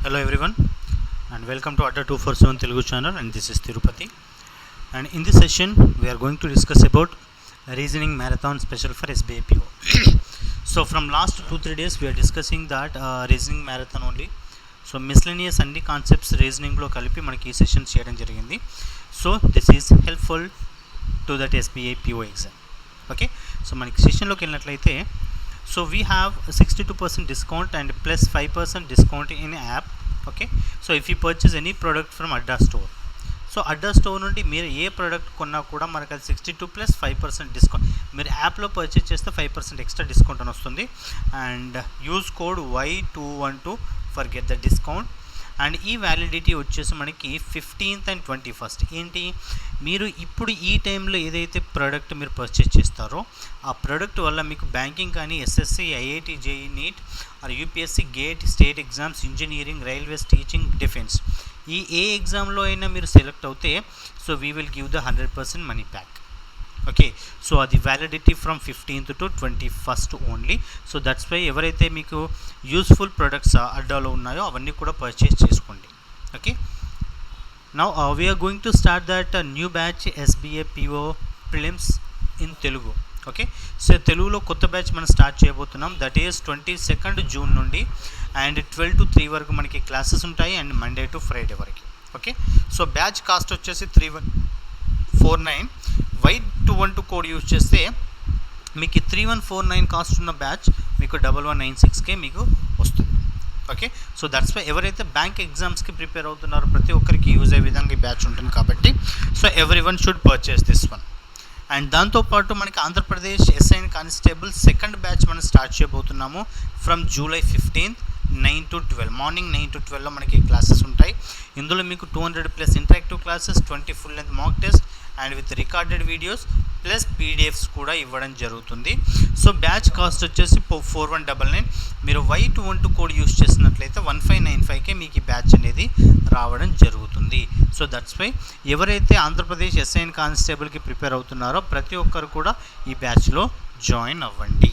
Hello everyone and welcome to Adda 247 Telugu channel, and this is Tirupati, and in this session we are going to discuss about reasoning marathon special for SBI PO. So from last 2-3 days we are discussing that reasoning marathon only. So miscellaneous అన్ని concepts రీజనింగ్లో కలిపి మనకి ఈ sessions చేయడం జరిగింది. So this is helpful to that SBI PO exam. Okay, so మనకి సెషన్లోకి వెళ్ళినట్లయితే so we have 62% discount and plus 5% discount in app. Okay, so if you purchase any product from Adda store, so Adda store నుండి మీరు ఏ product కొన్నా కూడా మనకు అది 62 + 5% discount. మీరు యాప్లో పర్చేస్ చేస్తే 5% ఎక్స్ట్రా డిస్కౌంట్ అని వస్తుంది. And use code Y212 for get the discount. And ఈ వ్యాలిడిటీ వచ్చేసి మనకి 15th and 21st. ఏంటి, మీరు ఇప్పుడు ఈ టైంలో ఏదైతే ప్రోడక్ట్ మీరు పర్చేస్ చేస్తారో ఆ ప్రోడక్ట్ వల్ల మీకు బ్యాంకింగ్ కానీ, SSC, IIT, JEE, NEET or UPSC, GATE, state exams, engineering, railways, teaching, defence, ఈ ఏ ఎగ్జామ్లో అయినా మీరు సెలెక్ట్ అవుతే so we will give the 100% money back. Okay, so అది validity from 15th to 21st only. So that's why ఎవరైతే మీకు useful products అడ్డాలో ఉన్నాయో అవన్నీ కూడా పర్చేస్ చేసుకోండి. Okay, now we're going to start that new batch SBI PO prelims in Telugu. Okay, so తెలుగులో కొత్త batch మనం స్టార్ట్ చేయబోతున్నాం. దట్ ఈస్ 22nd June నుండి అండ్ 12 to 3 వరకు మనకి క్లాసెస్ ఉంటాయి, అండ్ మండే టు ఫ్రైడే వరకు. ఓకే, సో బ్యాచ్ కాస్ట్ వచ్చేసి 3149. Y212 కోడ్ యూజ్ చేస్తే మీకు 3149 కాస్ట్ ఉన్న బ్యాచ్ మీకు 1196K మీకు వస్తుంది. ఓకే, సో దట్స్ వై ఎవరైతే బ్యాంక్ ఎగ్జామ్స్కి ప్రిపేర్ అవుతున్నారో ప్రతి ఒక్కరికి యూజ్ అయ్యే విధంగా ఈ బ్యాచ్ ఉంటుంది కాబట్టి so everyone should purchase this one. And దాంతోపాటు మనకి Andhra Pradesh SI constable second batch మనం స్టార్ట్ చేయబోతున్నాము from July 15th 9 to 12. Morning 9 to 12లో మనకి క్లాసెస్ ఉంటాయి. ఇందులో మీకు 200+ interactive classes, 20 full length mock test and with recorded videos plus PDFs కూడా ఇవ్వడం జరుగుతుంది. సో బ్యాచ్ కాస్ట్ వచ్చేసి 4199. మీరు Y212 కోడ్ యూస్ చేసినట్లయితే 1595K మీకు ఈ బ్యాచ్ అనేది రావడం జరుగుతుంది. సో దట్స్ వై ఎవరైతే ఆంధ్రప్రదేశ్ SI కానిస్టేబుల్కి ప్రిపేర్ అవుతున్నారో ప్రతి ఒక్కరు కూడా ఈ బ్యాచ్లో జాయిన్ అవ్వండి.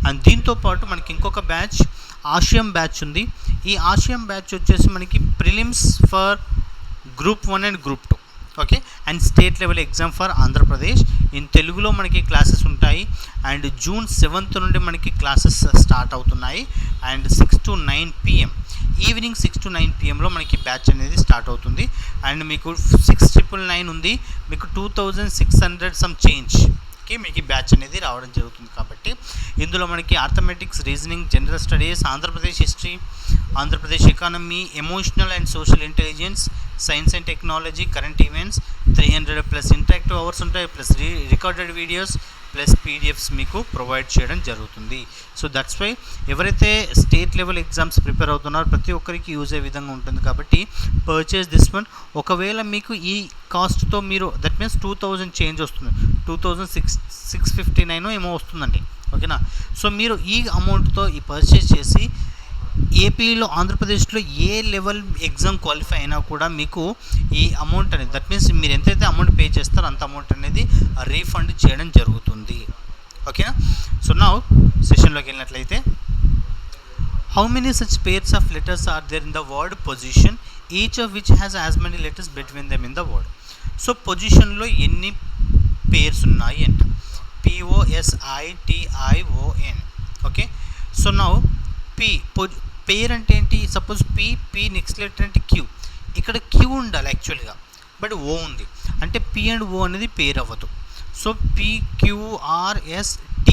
అండ్ దీంతోపాటు మనకి ఇంకొక బ్యాచ్ ఆసియం బ్యాచ్ ఉంది. ఈ ఆసియం బ్యాచ్ వచ్చేసి మనకి prelims for Group 1 and Group 2. Okay, and state level exam for Andhra Pradesh in తెలుగులో మనకి క్లాసెస్ ఉంటాయి. అండ్ June 7th నుండి మనకి క్లాసెస్ స్టార్ట్ అవుతున్నాయి. And 6 to 9 PM evening 6 to 9 PMలో మనకి బ్యాచ్ అనేది స్టార్ట్ అవుతుంది. అండ్ మీకు 6999 ఉంది, మీకు 2600 సమ్ చేంజ్ మీకు ఈ బ్యాచ్ అనేది రావడం జరుగుతుంది. కాబట్టి ఇందులో మనకి arithmetics, reasoning, general studies, Andhra Pradesh history, Andhra Pradesh economy, emotional and social intelligence, science and technology, current events, 300+ interactive hours ఉంటాయి, plus recorded videos plus PDFs మీకు ప్రొవైడ్ చేయడం జరుగుతుంది. సో దట్స్ వై ఎవరైతే స్టేట్ లెవెల్ ఎగ్జామ్స్ ప్రిపేర్ అవుతున్నారో ప్రతి ఒక్కరికి యూజ్ అయ్యే విధంగా ఉంటుంది కాబట్టి పర్చేస్ దిస్ వన్. ఒకవేళ మీకు ఈ కాస్ట్తో మీరు దట్ మీన్స్ 2000 చేంజ్ వస్తుంది, 2659 ఏమో వస్తుందండి. ఓకేనా, సో మీరు ఈ అమౌంట్తో ఈ పర్చేస్ చేసి ఏపీలో, ఆంధ్రప్రదేశ్లో ఏ లెవెల్ ఎగ్జామ్ క్వాలిఫై అయినా కూడా మీకు ఈ అమౌంట్ అనేది దట్ మీన్స్ మీరు ఎంతైతే అమౌంట్ పే చేస్తారో అంత అమౌంట్ అనేది రీఫండ్ చేయడం జరుగుతుంది. ఓకేనా, సో నా సెషన్లోకి వెళ్ళినట్లయితే how many such pairs of letters are there in the word position, each of which has as many letters between them in the word. So పొజిషన్లో ఎన్ని పేర్స్ ఉన్నాయి అంట, POSITION. ఓకే, సో నా పేర్ అంటే ఏంటి, సపోజ్ P నెక్స్ట్ లెటర్ అంటే Q, ఇక్కడ Q ఉండాలి యాక్చువల్గా, బట్ O ఉంది అంటే P అండ్ O అనేది పేర్ అవ్వదు. సో PQRST,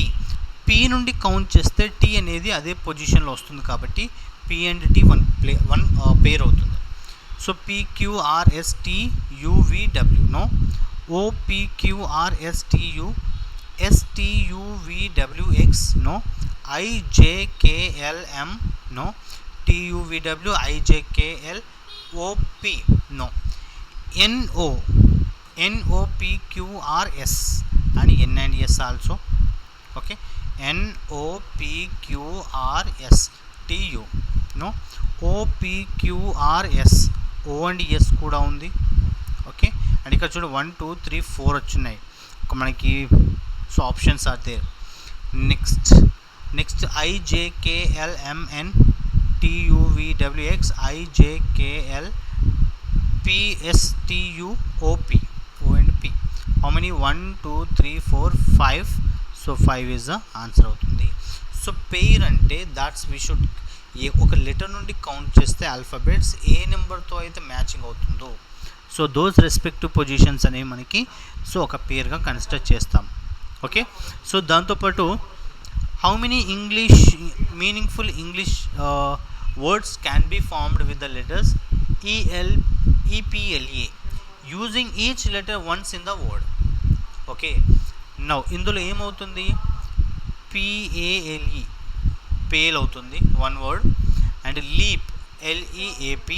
P నుండి కౌంట్ చేస్తే T అనేది అదే పొజిషన్లో వస్తుంది కాబట్టి P and T one pair అవుతుంది. So PQRSTUVW no, OPQRSTU STUVWX no, IJKLM no, TUVW IJKLOP no, NOPQRS and N and S also. Okay, NOPQRS TU no, OPQRS O and S కూడా ఉంది. Okay, and ఇక్కడ చూడు 1 2 3 4 వచ్చున్నాయి మనకి. So options are there. Next IJKLMN O and P. How many? 1 2 3 4 5. So 5 is the answer అవుతుంది. So pair అంటే that's we should ఒక letter నుండి కౌంట్ చేస్తే ఆల్ఫాబెట్స్ ఏ నెంబర్తో అయితే మ్యాచింగ్ అవుతుందో సో దోస్ రెస్పెక్టివ్ పొజిషన్స్ అనేవి మనకి సో ఒక పేర్గా కన్సిడర్ చేస్తాం. ఓకే, సో దాంతోపాటు how many meaningful English words can be formed with the letters EPLA using each letter once in the word. Okay, now ఇందులో ఏమవుతుంది? PALE పేల్ అవుతుంది one word, and leap LEAP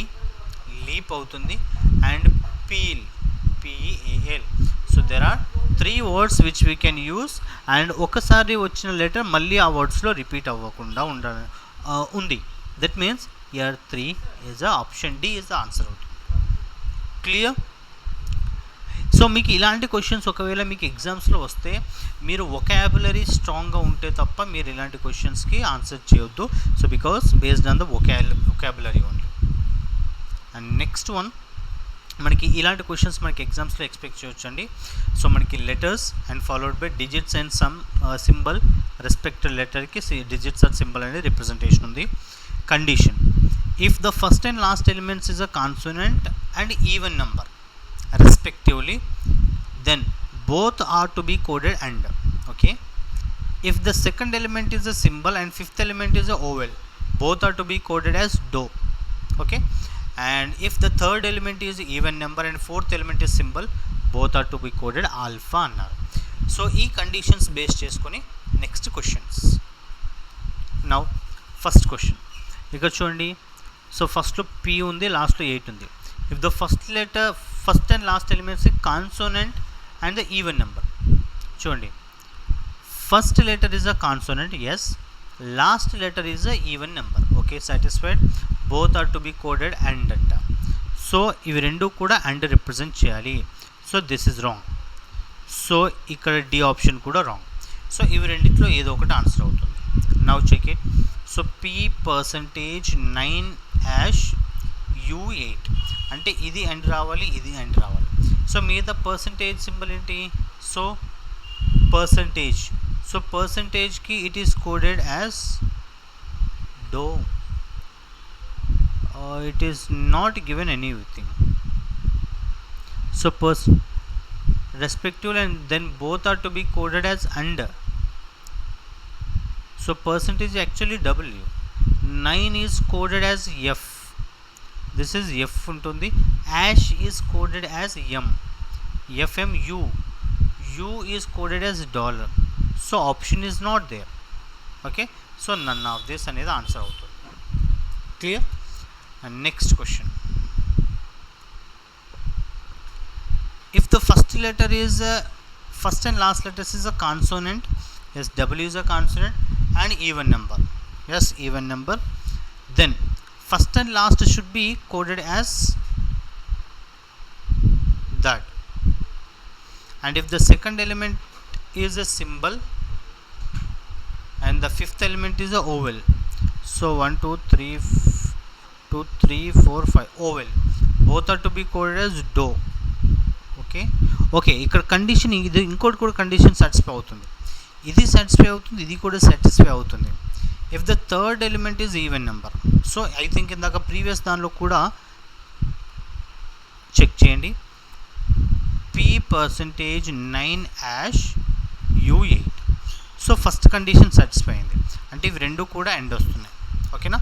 leap అవుతుంది, and peal PEAL. So there are 3 words which we can use, and ఒకసారి వచ్చిన letter మళ్ళీ ఆ వర్డ్స్లో repeat అవ్వకుండా ఉంది. That means year 3 is option D is the answer అవుతుంది. క్లియర్? సో మీకు ఇలాంటి క్వశ్చన్స్ ఒకవేళ మీకు ఎగ్జామ్స్లో వస్తే మీరు వొకాబులరీ స్ట్రాంగ్గా ఉంటే తప్ప మీరు ఇలాంటి క్వశ్చన్స్కి ఆన్సర్ చేయొద్దు. So because based on the vocabulary only. And next one మనకి ఇలాంటి క్వశ్చన్స్ మనకి ఎగ్జామ్స్లో ఎక్స్పెక్ట్ చేయొచ్చండి. సో మనకి letters and followed by digits and some symbol, respected లెటర్కి డిజిట్స్ ఆర్ సింబల్ అనేది రిప్రజెంటేషన్ ఉంది. Condition: if the first and last elements is a consonant and even number respectively, then both are to be coded and. Okay, if the second element is a symbol and fifth element is a vowel, both are to be coded as do. Okay, and if the third element is even number and fourth element is symbol, both are to be coded alpha అన్నారు. So ఈ conditions base చేసుకొని next questions. Now first question ఇక్కడ చూడండి. So ఫస్ట్లో P ఉంది, లాస్ట్లో 8 ఉంది. If the first and last elements consonant and the even number. చూడండి, first letter is a consonant, yes. Last letter is a even number. Okay, satisfied. Both are to be coded and అంట. So ఇవి రెండు కూడా and represent చేయాలి. So this is wrong. So ఇక్కడ D option కూడా wrong. So ఇవి రెండిట్లో ఏదో ఒకటి ఆన్సర్ అవుతుంది. Now check it. So P%9# U8 అంటే ఇది అండ్ రావాలి, ఇది అండ్ రావాలి. సో మీద పర్సంటేజ్ సింబల్ ఏంటి? So percentage. సో పర్సంటేజ్కి it is coded as do. It is not given anything. So respective and then both are to be coded as and. So percentage actually W. 9 is coded as F. This is F ఉంటుంది. Ash is coded as M. FMU. U is coded as dollar. So option is not there. Okay, so none of this అనేది answer అవుతుంది. Clear? And next question. If the first letter is first and last letters is a consonant, yes, W is a consonant and even number, yes, even number, then first and last should be coded as that. And if the second element is a symbol and the fifth element is a vowel, so 1 2 3 2 3 4 5 vowel, both are to be coded as do. Okay, ఇక్కడ condition ఇది, ఇంకోటి కూడా condition satisfy అవుతుంది. ఇది satisfy అవుతుంది, ఇది కూడా satisfy అవుతుంది. If the third element is even number. So I think ఇందాక ప్రీవియస్ దానిలో కూడా చెక్ చేయండి. P%9# U8. So first condition satisfy అయింది, అంటే ఇవి రెండు కూడా ఎండ్ వస్తున్నాయి. ఓకేనా?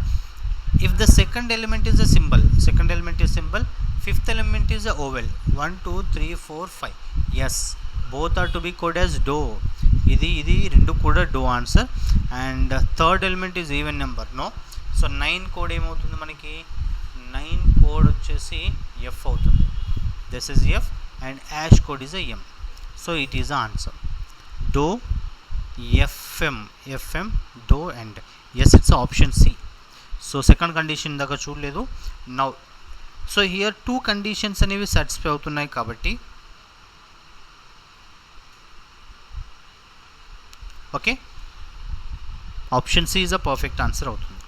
If the second element is a symbol, second element is symbol, fifth element is a vowel, 1 2 3 4 5, yes, both are to be coded as do. ఇది రెండు కూడా do answer. And third element is even number, no. So 9 code ఏమవుతుంది మనకి? 9 code వచ్చేసి F అవుతుంది. This is F and ash code is a M. So it is the answer. Do FM do and yes, it's option C. So second condition దాకా చూడలేదు. Now so here 2 conditions అనేవి satisfy అవుతున్నాయి కాబట్టి okay, option C is a perfect answer అవుతుంది.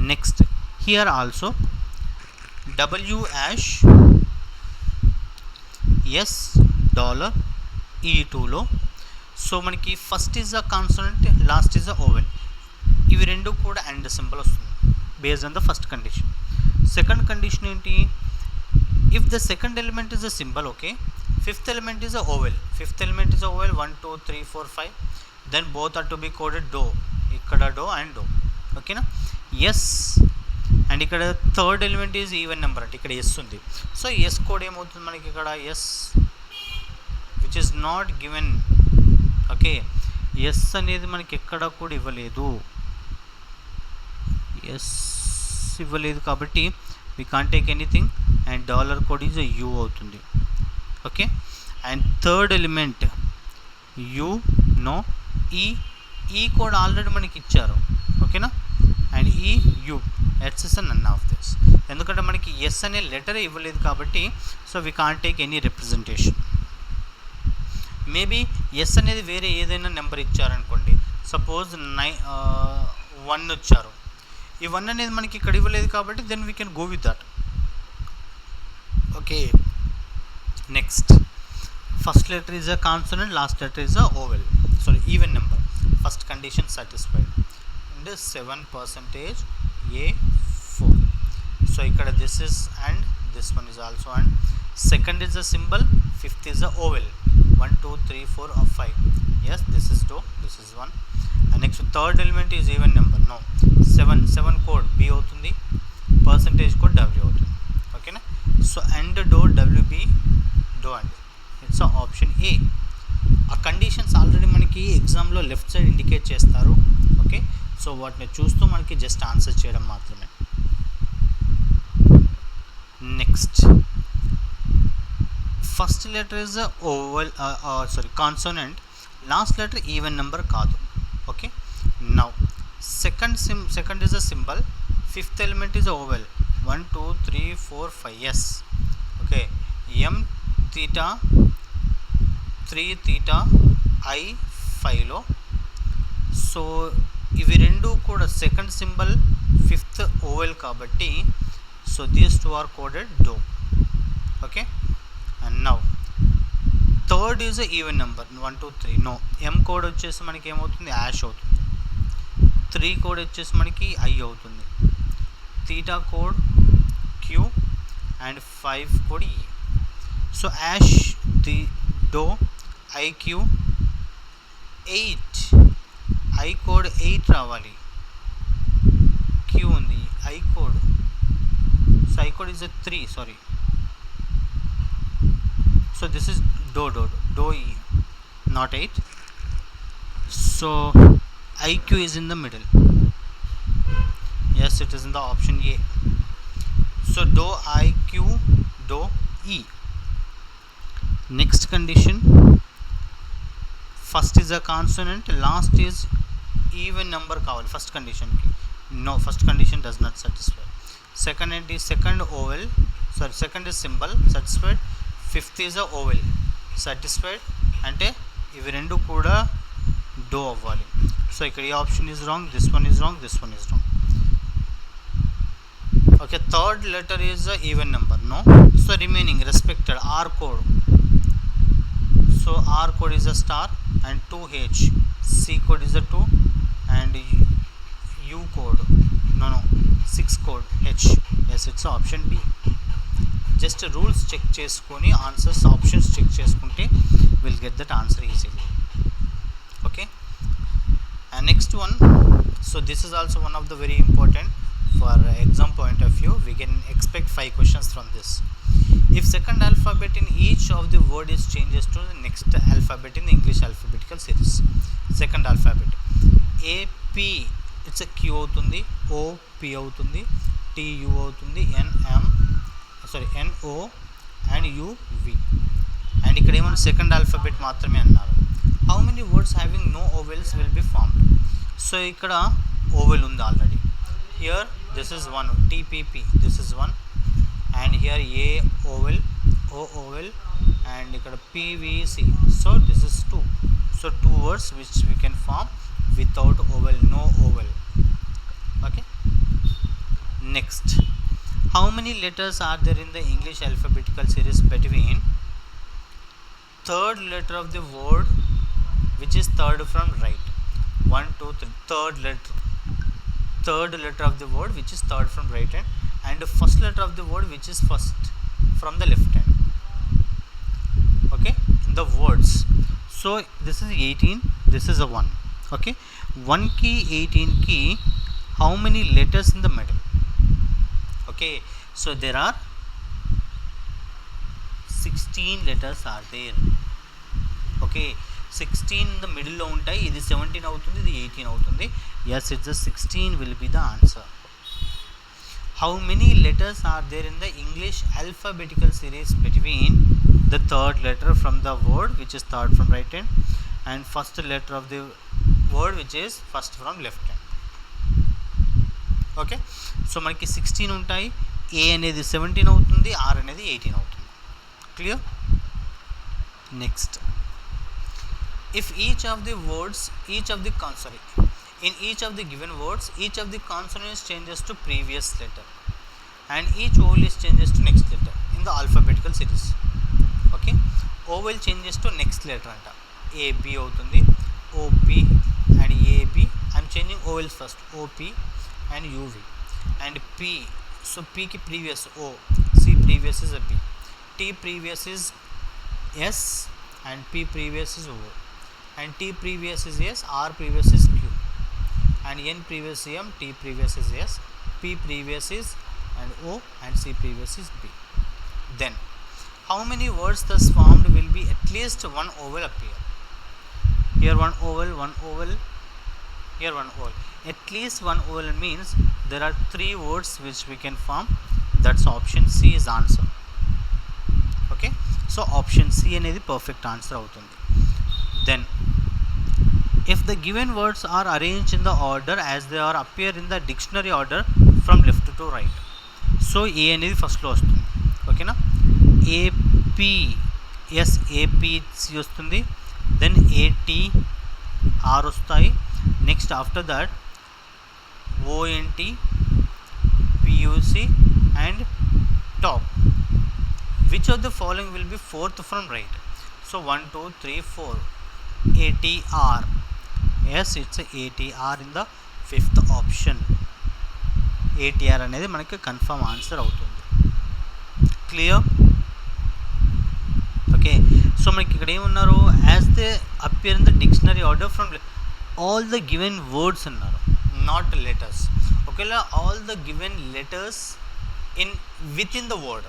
Next, here also W hash S dollar E2 లో so మనకి first is a consonant, last is a vowel. ఇవి రెండు కూడా అండ్ సింబల్ వస్తుంది based on the first condition. Second condition ఏంటి? If the second element is a symbol, okay, fifth element is a vowel. Fifth element is a vowel 1 2 3 4 5, then both are to be coded do. ఇక్కడ do and do, ఓకేనా. Yes and ఇక్కడ third element is even number అంటే ఇక్కడ yes ఉంది. So S code ఏమవుతుంది మనకి ఇక్కడ? S which is not given, okay. S అనేది మనకి ఎక్కడ కూడా ఇవ్వలేదు, ఎస్ ఇవ్వలేదు కాబట్టి we can't take anything, and dollar code is a u అవుతుంది, okay. And third element u, no, ఈ కోడ్ ఆల్రెడీ మనకి ఇచ్చారు, ఓకేనా. అండ్ ఈ U it's is none of this, ఎందుకంటే మనకి ఎస్ అనే లెటర్ ఇవ్వలేదు కాబట్టి so we can't take any representation. Maybe S అనేది వేరే ఏదైనా నెంబర్ ఇచ్చారనుకోండి, సపోజ్ 1 ఇచ్చారు, ఈ 1 అనేది మనకి ఇక్కడ ఇవ్వలేదు కాబట్టి then we can go with that, okay. Next, first letter is a consonant, last letter is a vowel, sorry even number. First condition satisfied and 7% A4. So ఇక్కడ this is and this one is also and. Second is a symbol, fifth is a vowel 1 2 3 4 or 5. Yes, this is do, this is 1. And next third element is even number, no, 7 code B అవుతుంది, percentage code W అవుతుంది, ఓకేనా. So and do WB do and it's option A. ఆ conditions already మనకి ఎగ్జామ్లో left side indicate చేస్తారు, okay. So వాటిని చూస్తూ మనకి జస్ట్ ఆన్సర్ చేయడం మాత్రమే. Next, first letter is vowel, sorry consonant, last letter even number కాదు, okay. Now second is a symbol, fifth element is vowel 1 2 3 4 5, yes, okay. M theta 3 theta I 5లో so ఇవి రెండు కూడా సెకండ్ సింబల్ ఫిఫ్త్ ఓవెల్ కాబట్టి so these two are coded though, okay. And now third is even number 1 2 3, no. M code వచ్చేసి మనకి ఏమవుతుంది? Ash అవుతుంది. 3 code వచ్చేసి మనకి I అవుతుంది. Theta code Q and 5 code E. So as the do IQ 8, I code 8 రావాలి, Q ఉంది, I code, so I code is a 3, sorry. So this is do E, not 8. So IQ is in the middle. Yes, it is in the option A. So do IQ do E. Next condition, first is a consonant, last is even number కావాలి first కండిషన్కి. No, first condition does not satisfy. Second is second oval, sorry, second is symbol satisfied, fifth is a vowel satisfied, అంటే ఇవి రెండు కూడా డో అవ్వాలి. So ఇక్కడ ఈ option is wrong, this one is wrong, this one is wrong, okay. Third letter is even number, no. So remaining respected R code, so R code is a star and 2H, C code is a 2 and U code, no 6 code H. Yes, it's option B. Just rules check చేసుకొని answers options check చేసుకుంటే will get that answer easily, okay. And next one, so this is also one of the very important for exam point of view. We can expect 5 questions from this. If second alphabet in each of the word is changes to the next alphabet in the English alphabetical series. Second alphabet A P, it's a Q అవుతుంది, O P అవుతుంది, T U అవుతుంది, NO and UV. And ఇక్కడ ఏమన్నా second alphabet మాత్రమే అన్నారు. How many words having no vowels will be formed? So ఇక్కడ vowel ఉంది already. Here this is 1, TPP, this is 1, and here A vowel, O vowel, and ఇక్కడ PVC, so this is 2. So 2 words which we can form without vowel, no vowel, okay. Next, how many letters are there in the English alphabetical series between third letter of the word which is third from right? 1 2 3, third letter of the word which is third from right hand, and the first letter of the word which is first from the left hand. Okay, in the words. So this is 18, this is a 1. Okay, 1 key 18 key, how many letters in the middle? Okay, so there are 16 letters are there. Okay, 16 in the middle lo untai, ఇది 17 అవుతుంది, ఇది 18 అవుతుంది. Yes, it's the 16 will be the answer. How many letters are there in the English alphabetical series between the third letter from the word which is third from right hand and first letter of the word which is first from left hand? Okay, so మనకి 16 ఉంటాయి, A అనేది 17 అవుతుంది, R అనేది 18 అవుతుంది. Clear? Next, if each of the words, in each of the given words, each of the consonants changes to previous letter and each vowel is changes to next letter in the alphabetical series. Okay, vowel changes to next letter anta, A B అవుతుంది, O P and A B. I am changing vowels first, O P and U V and P. So P ki previous O, C previous is a B, T previous is S and P previous is O, and T previous is S, R previous is Q, and N previous is M, T previous is S, P previous is and O, and C previous is B. Then how many words thus formed will be at least one vowel appear? Here one vowel, here one vowel. At least one vowel means there are 3 words which we can form. That's option C is answer. Okay, so option C అనేది perfect answer అవుతుంది. Then if the given words are arranged in the order as they are appear in the dictionary order from left to right, so A అనేది first లో వస్తుంది. ఓకేనా, AP, yes, APC వస్తుంది, then AT, R వస్తాయి. Next after that ONT, PUC and top. Which of the following will be fourth from right? So 1 2 3 4, ATR. Yes, it's a ATR in the fifth option. ATR అనేది మనకి confirm answer అవుతుంది. Clear? Okay, so మనకి ఇక్కడ ఏమన్నారు, as they appear in the dictionary order from all the given words అన్నారు, not letters. ఒకవేళ all the given letters in with in the word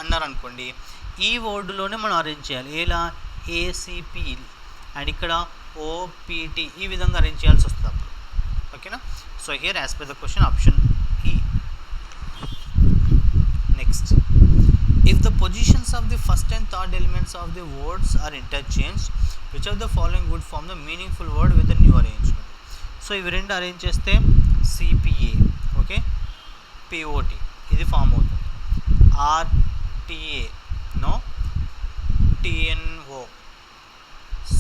అన్నారు అనుకోండి, ఈ వర్డ్లోనే మనం అరేంజ్ చేయాలి. ఎలా? ఏసీపీ అండ్ ఇక్కడ ఓపీటీ, ఈ విధంగా అరేంజ్ చేయాల్సి వస్తుంది అప్పుడు. ఓకేనా, so here as per the question option E. Next, if the positions of the first and third elements of the words are interchanged, which of the following would form the meaningful word with the new arrangement? So ఇవి రెండు arrange చేస్తే CPA, okay, POT ఇది form అవుతుంది. RTA no, TNO,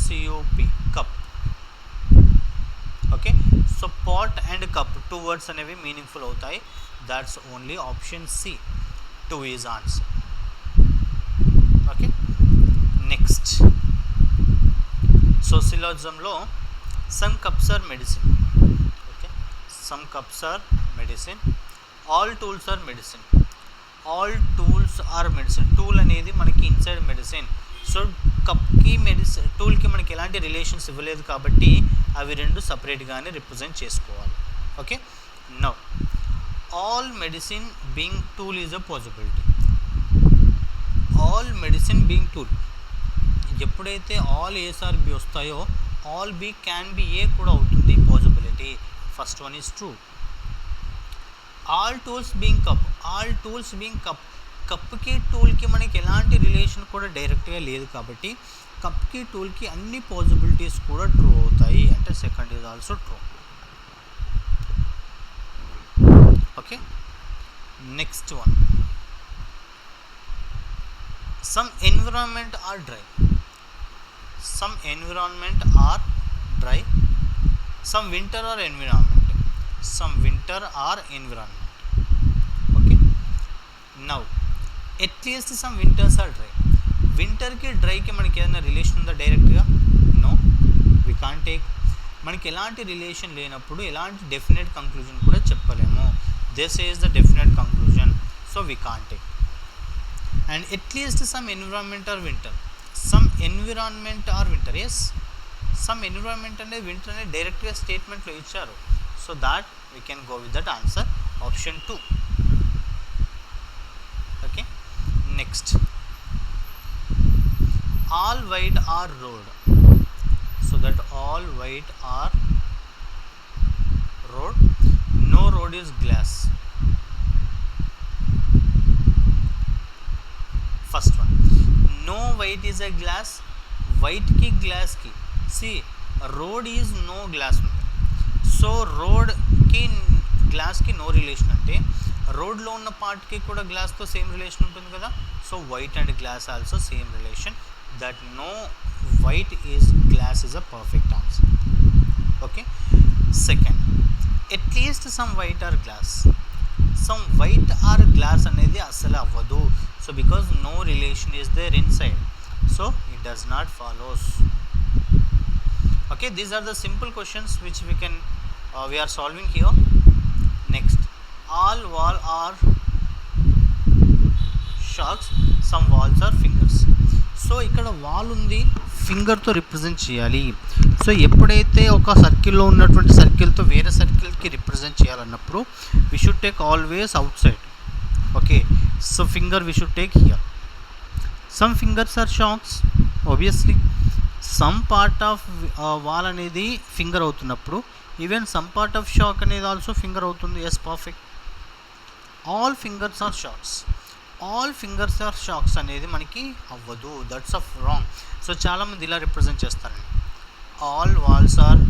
COP cup. Okay, so pot and cup 2 words అనేవి meaningful అవుతాయి. That's only option C, 2 is answer. Okay, next, so సిలాజిజంలో some cups are medicine. Okay, some cups are medicine, all tools are medicine. All tools are medicine, tool అనేది మనకి inside medicine. So కప్కి medicine, టూల్కి మనకి ఎలాంటి relations ఇవ్వలేదు కాబట్టి అవి రెండు సపరేట్గానే రిప్రజెంట్ చేసుకోవాలి. Okay, now all medicine being tool is a possibility. All medicine being tool, ఎప్పుడైతే ఆల్ ఏస్ ఆర్ బి వస్తాయో all B can be A కూడా అవుతుంది possibility. First one is true. All tools being cup, all tools being cup, కప్కి టూల్కి మనకి ఎలాంటి relation కూడా డైరెక్ట్గా లేదు కాబట్టి కప్కి టూల్కి అన్ని పాసిబిలిటీస్ కూడా ట్రూ అవుతాయి, అంటే second is also true. Okay, next one, some environment are dry, some environment are dry, some winter or environment, some winter or environment. Now at least some winters are dry. వింటర్కి డ్రైకి మనకి ఏదైనా relation ఉందా డైరెక్ట్గా? No, we can't take. మనకి ఎలాంటి relation లేనప్పుడు ఎలాంటి డెఫినెట్ కంక్లూజన్ కూడా చెప్పలేము. This is the definite conclusion, so we can't take. And at least some environment are winter. Some environment are winter, yes, some environment అనేది వింటర్ అనేది డైరెక్ట్గా స్టేట్మెంట్లో ఇచ్చారు. So that we can go with that answer, option 2. Okay, next all white are road, so that all white are road, no road is glass. First one, no white is a glass. White ki glass ki, see road is no glass undi, so road ki glass ki no relation ante road lo unna part ki kuda glass tho same relation untundi kada. So white and glass also same relation. That no white is glass is a perfect answer. Okay, second, at least some white or glass. Some white or glass అనేది అసలు అవ్వదు. So because no relation is there inside, so it does not follows. Okay, these are the simple questions which we are solving here. Next, all wall are sharks, some walls are fingers. So ఇక్కడ wall ఉంది, ఫింగర్తో represent చేయాలి. So ఎప్పుడైతే ఒక సర్కిల్లో ఉన్నటువంటి సర్కిల్తో వేరే సర్కిల్కి రిప్రజెంట్ చేయాలన్నప్పుడు we should take always outside. Okay, so finger we should take here. Some fingers are shocks, obviously some part of wall అనేది ఫింగర్ అవుతున్నప్పుడు even some part of shock అనేది ఆల్సో ఫింగర్ అవుతుంది. Yes, perfect. All fingers are shocks, all fingers are shocks అనేది మనకి అవ్వదు, that's of wrong. So చాలామంది ఇలా represent చేస్తారండి, all walls are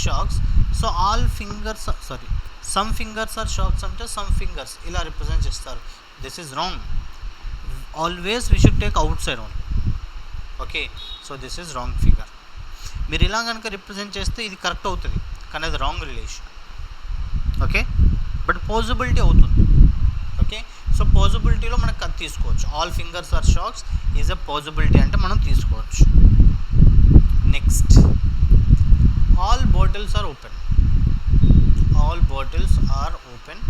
shocks, so all fingers sorry some fingers are shocks అంటే some fingers ఇలా represent చేస్తారు. This is wrong. Always we should take outside only. Okay, so this is wrong figure. మీరు ఇలా కనుక represent చేస్తే ఇది correct అవుతుంది, కానీ అది wrong relation. Okay, but possibility అవుతుంది. ఓకే, సో పాసిబిలిటీలో మనకు అది తీసుకోవచ్చు. All fingers are shocks is a possibility అంటే మనం తీసుకోవచ్చు. Next, all bottles are open. All bottles are open.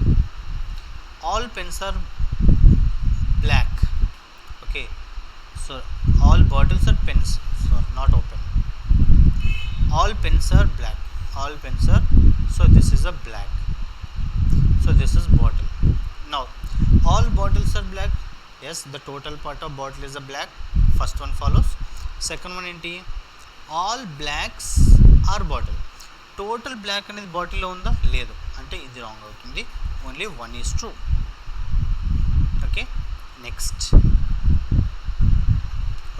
All pens are black. Okay, so all bottles are pens, so not open. All pens are black. All pens are, so this is a black. So this is bottle. Now all bottles are black. Yes, the total part of bottle is a black. First one follows. Second one enti, all blacks are bottle. Total black అనేది బాటిల్లో ఉందా? లేదు, అంటే ఇది wrong అవుతుంది. Only one is true. Okay, next.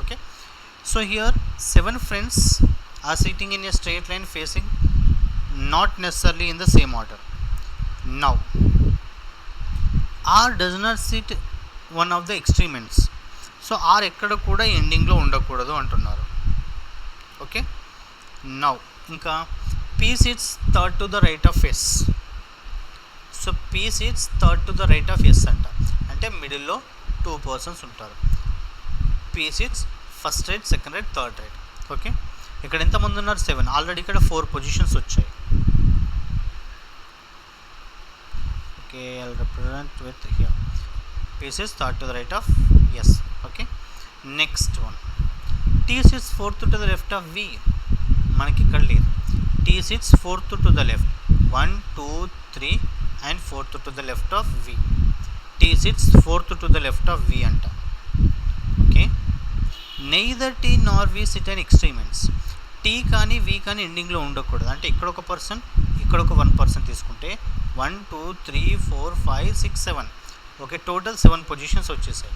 Okay, so here 7 friends are sitting in a straight line facing not necessarily in the same order. Now R does not sit one of the extreme ends. So R ఎక్కడ కూడా ఎండింగ్లో ఉండకూడదు అంటున్నారు. Okay, now ఇంకా P sits third to the right of S. సో P sits third to the right of S అంట, అంటే మిడిల్లో 2 persons ఉంటారు. P sits first right, second right, third right. Okay, ఇక్కడ ఎంతమంది ఉన్నారు? 7. ఆల్రెడీ ఇక్కడ 4 పొజిషన్స్ వచ్చాయి. Okay, I'll represent with here. P sits third to the right of S. Okay, next one, T sits fourth to the left of V. మనకి ఇక్కడ లేదు. T sits fourth to the left, 1 2 3 and fourth to the left of V. T sits fourth to the left of V అంట. Okay, neither T nor V sit at extreme ends. T కానీ V కానీ ఎండింగ్లో ఉండకూడదు, అంటే ఇక్కడ ఒక person, ఇక్కడ ఒక 1 person తీసుకుంటే 1 2 3 4 5 6 7. ఓకే, టోటల్ 7 పొజిషన్స్ వచ్చేసాయి.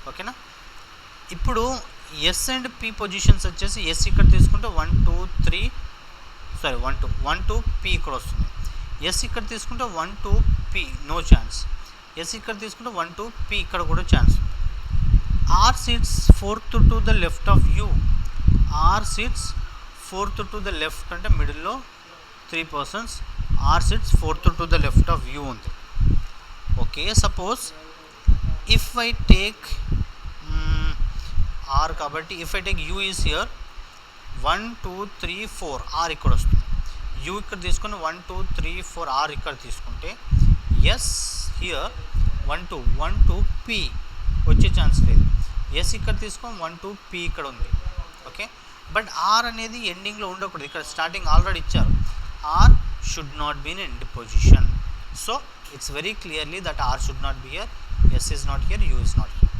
ఓకేనా, ఇప్పుడు ఎస్ అండ్ పి పొజిషన్స్ వచ్చేసి ఎస్ ఇక్కడ తీసుకుంటే 1 2 3 సారీ 1 2 పి ఇక్కడ వస్తుంది. ఎస్ ఇక్కడ తీసుకుంటే 1 2 పి నో ఛాన్స్. ఎస్ ఇక్కడ తీసుకుంటే 1 2 పి ఇక్కడ కూడా ఛాన్స్ ఉంది. R sits fourth to the left of you. R sits fourth to the left అంటే మిడిల్లో 3 persons. R sits fourth to the left of you ఉంది. Okay, suppose if I take r కాబట్టి if I take u is here 1 2 3 4 r ఇక్కడ వస్తుంది, u ఇక్కడ తీసుకొని 1 2 3 4 r ఇక్కడ తీసుకుంటే s here 1 2 1 2 p వచ్చే ఛాన్స్ లేదు, s ఇక్కడ తీసుకొని 1 2 p ఇక్కడ ఉంది. ఓకే, బట్ r అనేది ఎండింగ్లో ఉండకూడదు, ఇక్కడ స్టార్టింగ్ ఆల్రెడీ ఇచ్చారు, r should not be in end position. So it's very clearly that r should not be here, s is not here, u is not here.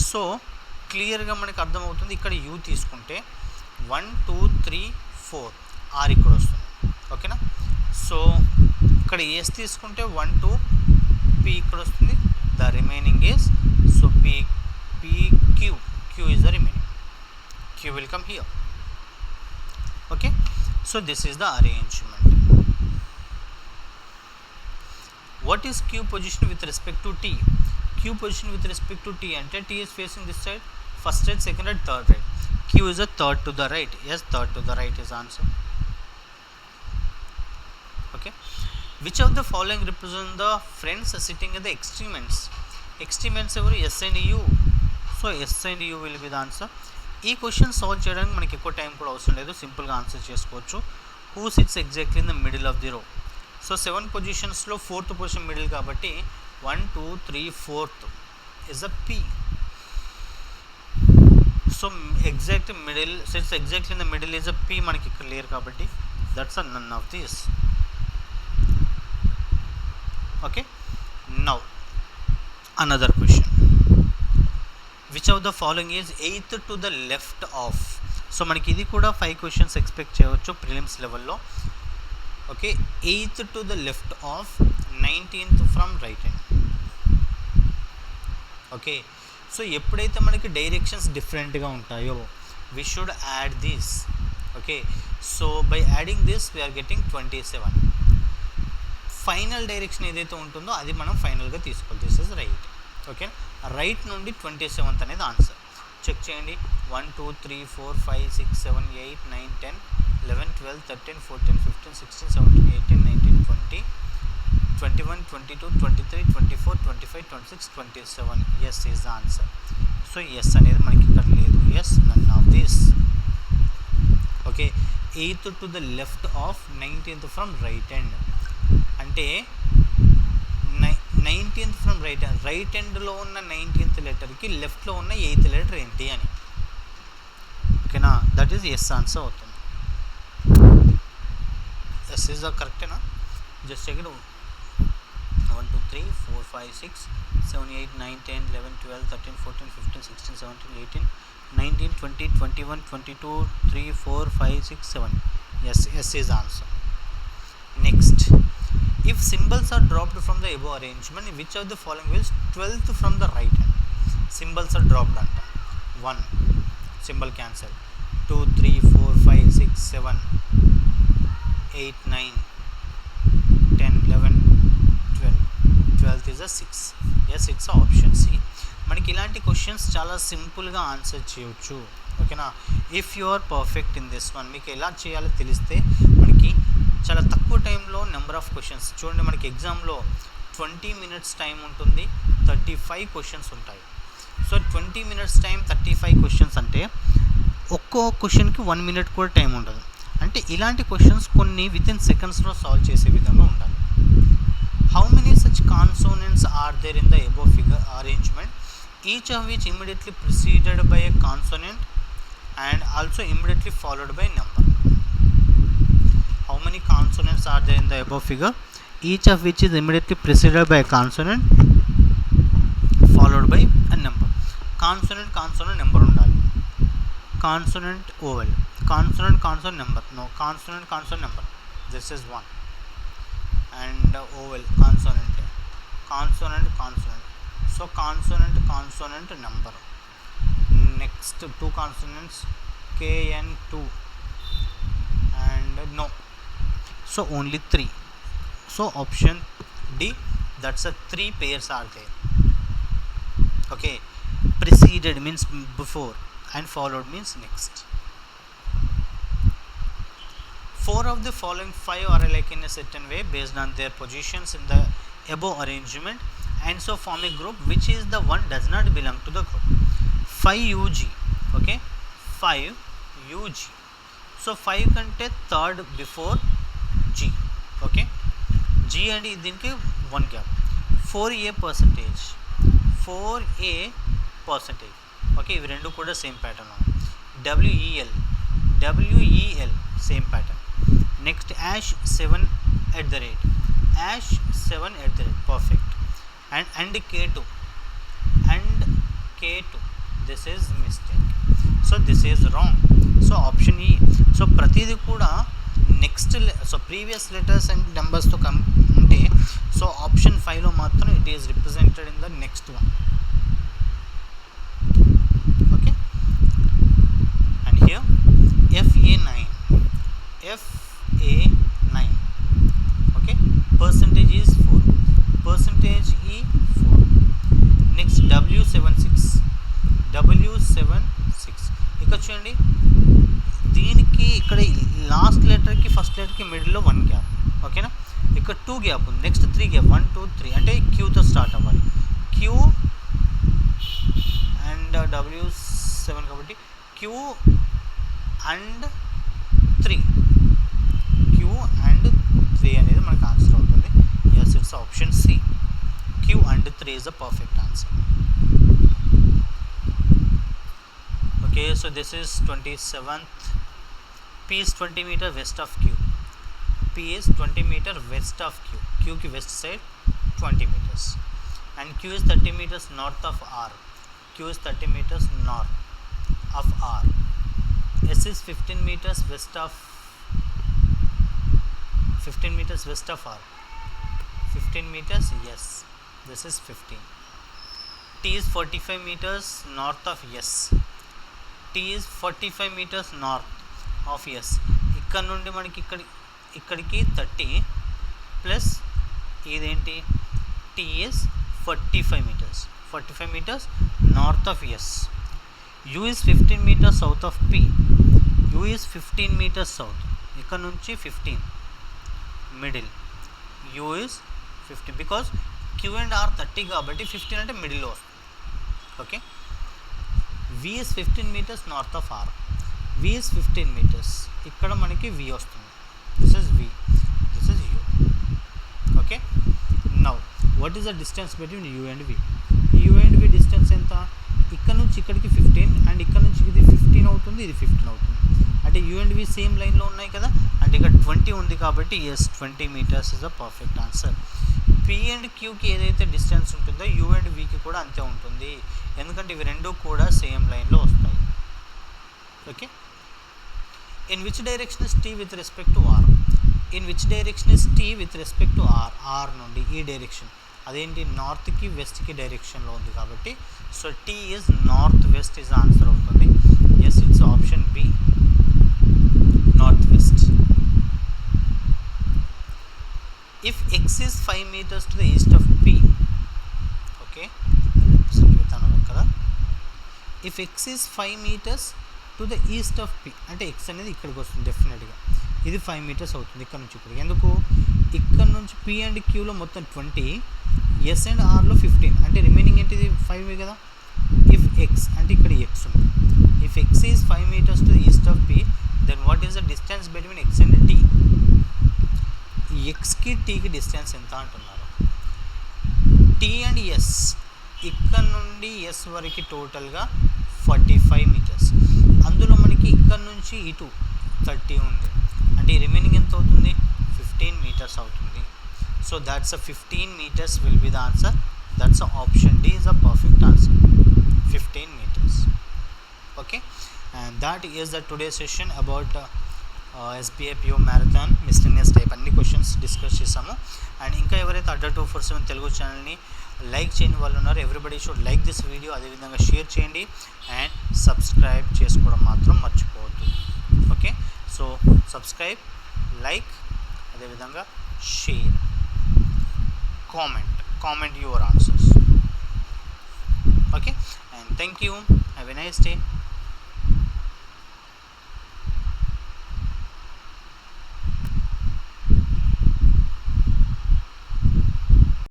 So క్లియర్గా మనకి అర్థమవుతుంది. ఇక్కడ u తీసుకుంటే 1 2 3 4 r ఇక్కడ వస్తుంది. ఓకేనా, సో ఇక్కడ s తీసుకుంటే 1 2 p ఇక్కడ వస్తుంది, the remaining is so p q is the remaining, q will come here. Okay, so this is the arrangement. What is q position with respect to t? Q position with respect to t అంటే t is facing this side, first right, second right, third right. Q is a third to the right. Yes, third to the right is answer. Okay, which of the following represent the friends sitting at the extreme ends? Extreme ends ఎవరు? s and u. So s and u will be the answer. ఈ question solve చేయడానికి మనకి ఎక్కువ time కూడా అవసరం లేదు, సింపుల్గా answer చేసుకోవచ్చు. Who sits exactly in the middle of the రో? సో 7 పొజిషన్స్లో 4th పొజిషన్ మిడిల్ కాబట్టి 1 2 3 4th is a p. So exact middle sits exactly in the middle is a p మనకి ఇక్కడ లేరు కాబట్టి that's a none of these. Okay, now another question. Which of the following is 8th to the left of? So మనకి ఇది కూడా 5 questions expect చేయవచ్చు prelims లెవెల్లో. Okay, 8th to the left of 19th from right hand. Okay, so ఎప్పుడైతే మనకి directions డిఫరెంట్గా ఉంటాయో we should add this. Okay, so by adding this we're getting 27. Final direction ఏదైతే ఉంటుందో అది మనం ఫైనల్గా తీసుకోవాలి. This is right. Okay, right నుండి 27th అనేది ఆన్సర్. చెక్ చేయండి. 1 2 3 4 5 6 7 8 9 10 11 12 13 14 15 16 17 18 19 20 21 22 23 24 25 26 27. S is the answer. So S అనేది మనకి ఇక్కడ లేదు. Yes, none of this. Okay, 8th to the left of 19th from right hand అంటే 19th from right hand, right హ్యాండ్లో ఉన్న 19th లెటర్కి లెఫ్ట్లో ఉన్న 8th లెటర్ ఏంటి అని. ఓకేనా, దట్ ఈస్ ఎస్ ఆన్సర్ అవుతుంది. ఎస్ ఈజ్ ద కరెక్టేనా? Just check it. 1 2 3 4 5 6 7 8 9 10 11 12 13 14 15 16 17 18 19 20 21 22 3 4 5 6 7. Yes, S is answer. Next, if symbols are dropped from the above arrangement, which of the following is 12th from the right hand? Symbols are dropped anta. 1 symbol cancelled, 2 3 4 5 6 7 8 9 10 11 12. 12th is a 6. Yes, it's a option C. మనకి ఇలాంటి questions చాలా సింపుల్గా answer చేయవచ్చు. ఓకేనా, if you are perfect in this one. మీకు ఎలా చేయాలో తెలిస్తే మనకి చాలా తక్కువ టైంలో నెంబర్ ఆఫ్ క్వశ్చన్స్. చూడండి, మనకి ఎగ్జామ్లో 20 minutes టైం ఉంటుంది, 35 క్వశ్చన్స్ ఉంటాయి. సో 20 minutes టైం 35 క్వశ్చన్స్ అంటే ఒక్కో క్వశ్చన్కి 1 minute కూడా టైం ఉండదు. అంటే ఇలాంటి క్వశ్చన్స్ కొన్ని వితిన్ సెకండ్స్లో సాల్వ్ చేసే విధంగా ఉండాలి. How many such consonants are there in the above figure arrangement, each of which immediately preceded by a consonant and also immediately followed by number? How many consonants are there in the above figure? Each of which is immediately preceded by a consonant followed by a number. Consonant number undali. Consonant vowel, consonant number. No, consonant number. This is 1. And vowel, consonant. So consonant number. Next, 2 consonants, K and 2, and no. So only 3. So option D, that's a 3 pairs are there. Okay, preceded means before and followed means next. 4 of the following 5 are alike in a certain way based on their positions in the above arrangement and so form a group which is the one does not belong to the group. 5UG, okay, 5UG. So 5 కంటే third before G, okay, G and దీనికి 1 gap. 4A percentage, 4A percentage, okay, ఇవి రెండు కూడా same pattern. WEL same pattern. Next #7 perfect. And K2, this is mistake. So this is wrong. So option E. So ప్రతిదీ కూడా next so previous letters and నెంబర్స్తో ఉంటే so option 5లో మాత్రం it is represented in the next one. Okay, and here FA9, okay, percentage is 4, percentage E 4. Next W76, ఇక్కడ చూడండి, దీనికి ఇక్కడ లాస్ట్ లెటర్కి ఫస్ట్ లెటర్కి మిడిల్లో 1 గ్యాప్, ఓకేనా. ఇక్కడ 2 గ్యాప్ ఉంది, నెక్స్ట్ 3 గ్యాప్, 1 2 3 అంటే Qతో స్టార్ట్ అవ్వాలి. Q అండ్ W7 కాబట్టి Q అండ్ 3 అనేది మనకు ఆన్సర్ అవుతుంది. Yes, it's option C. Q and 3 is the perfect answer. Okay, so this is 27th. P is 20 meter west of Q. P is 20 meter west of Q. Q ki west side 20 meters. And Q is 30 meters north of R. Q is 30 meters north of R. S is 15 meters west of R. 15 meters, yes, this is 15. T is 45 meters north of S. T is 45 meters north of S. ఇక్కడ నుండి మనకి ఇక్కడికి 30 plus ఇదేంటి, T is 45 meters north of S. U is 15 meters south of P. U is 15 meters south, ఇక్కడ నుంచి 15 middle. U is 15 because Q and R 30 కాబట్టి 15 అంటే మిడిల్లో వస్తుంది. Okay, V is 15 meters north of R. V is 15 meters, ఇక్కడ మనకి V వస్తుంది. This is V, this is U. Okay, now what is the distance between U and V? U and V distance ఎంత, ఇక్కడ నుంచి ఇక్కడికి 15 and ఇక్కడ నుంచి ఇది 15 అవుతుంది, ఇది 15 అవుతుంది. అంటే U and V సేమ్ లైన్లో ఉన్నాయి కదా, అంటే ఇక్కడ 20 ఉంది కాబట్టి yes 20 meters is the perfect answer. P and Qకి ఏదైతే డిస్టెన్స్ ఉంటుందో U అండ్ Vకి కూడా అంతే ఉంటుంది, ఎందుకంటే ఇవి రెండు కూడా సేమ్ లైన్లో వస్తాయి. Okay, in which direction is T with respect to R? In which direction is T with respect to R? R నుండి ఈ డైరెక్షన్, అదేంటి, నార్త్కి వెస్ట్కి డైరెక్షన్లో ఉంది కాబట్టి so T is north west is answer అవుతుంది. Yes, it's option B, north west. If X is 5 meters to the east of P, okay, if X is 5 meters to the east of P అంటే X అనేది ఇక్కడికి వస్తుంది డెఫినెట్గా, ఇది 5 meters అవుతుంది ఇక్కడ నుంచి ఇక్కడికి. ఎందుకు, ఇక్కడ నుంచి P అండ్ Qలో మొత్తం 20, S అండ్ Rలో 15, అంటే రిమైనింగ్ ఏంటిది 5 కదా. ఇఫ్ X అంటే ఇక్కడ X ఉంది, if X is 5 meters to the east of P, then what is the distance between X and T? ఎక్స్కి టీకి డిస్టెన్స్ ఎంత అంటున్నారు. టీ అండ్ ఎస్, ఇక్కడ నుండి ఎస్ వరకు టోటల్గా 45 meters, అందులో మనకి ఇక్కడ నుంచి ఇటు 30 ఉంది, అంటే రిమైనింగ్ ఎంత అవుతుంది, 15 meters అవుతుంది. So that's 15 meters will be the answer. That's option D is a perfect answer, 15 meters. Okay, and that is the today's session about SBI PO marathon miscellaneous type అన్ని క్వశ్చన్స్ డిస్కస్ చేసాము. And ఇంకా ఎవరైతే అడ్డా 247 తెలుగు ఛానల్ని like చేయని వాళ్ళు ఉన్నారు, everybody should like this video, అదేవిధంగా share చేయండి అండ్ సబ్స్క్రైబ్ చేసుకోవడం మాత్రం మర్చిపోవద్దు. ఓకే, సో సబ్స్క్రైబ్, లైక్, అదేవిధంగా share, comment your answers. Okay, and thank you, have a nice day.